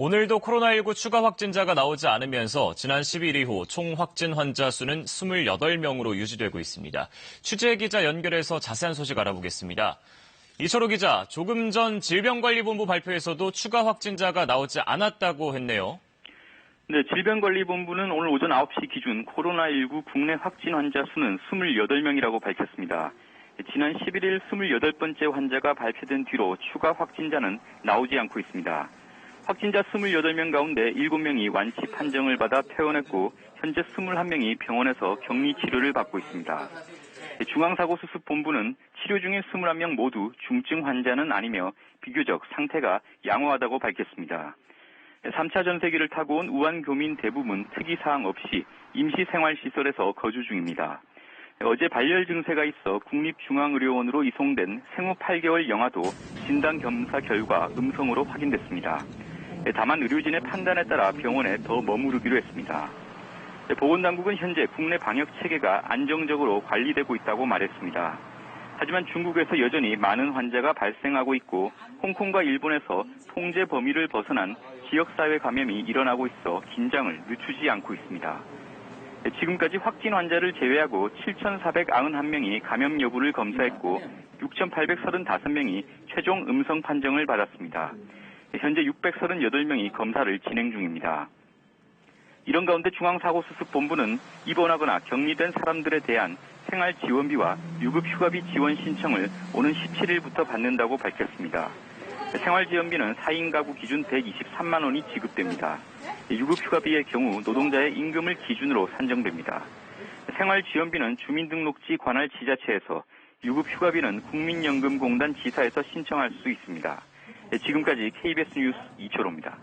오늘도 코로나19 추가 확진자가 나오지 않으면서 지난 10일 이후 총 확진 환자 수는 28명으로 유지되고 있습니다. 취재기자 연결해서 자세한 소식 알아보겠습니다. 이철호 기자, 조금 전 질병관리본부 발표에서도 추가 확진자가 나오지 않았다고 했네요. 네, 질병관리본부는 오늘 오전 9시 기준 코로나19 국내 확진 환자 수는 28명이라고 밝혔습니다. 지난 11일 28번째 환자가 발표된 뒤로 추가 확진자는 나오지 않고 있습니다. 확진자 28명 가운데 7명이 완치 판정을 받아 퇴원했고 현재 21명이 병원에서 격리 치료를 받고 있습니다. 중앙사고수습본부는 치료 중인 21명 모두 중증 환자는 아니며 비교적 상태가 양호하다고 밝혔습니다. 3차 전세기를 타고 온 우한 교민 대부분 특이사항 없이 임시생활시설에서 거주 중입니다. 어제 발열 증세가 있어 국립중앙의료원으로 이송된 생후 8개월 영아도 진단검사 결과 음성으로 확인됐습니다. 다만 의료진의 판단에 따라 병원에 더 머무르기로 했습니다. 보건당국은 현재 국내 방역체계가 안정적으로 관리되고 있다고 말했습니다. 하지만 중국에서 여전히 많은 환자가 발생하고 있고 홍콩과 일본에서 통제 범위를 벗어난 지역사회 감염이 일어나고 있어 긴장을 늦추지 않고 있습니다. 지금까지 확진 환자를 제외하고 7,491명이 감염 여부를 검사했고 6,835명이 최종 음성 판정을 받았습니다. 현재 638명이 검사를 진행 중입니다. 이런 가운데 중앙사고수습본부는 입원하거나 격리된 사람들에 대한 생활지원비와 유급휴가비 지원 신청을 오는 17일부터 받는다고 밝혔습니다. 생활지원비는 4인 가구 기준 123만 원이 지급됩니다. 유급휴가비의 경우 노동자의 임금을 기준으로 산정됩니다. 생활지원비는 주민등록지 관할 지자체에서, 유급휴가비는 국민연금공단 지사에서 신청할 수 있습니다. 지금까지 KBS 뉴스 이철호입니다.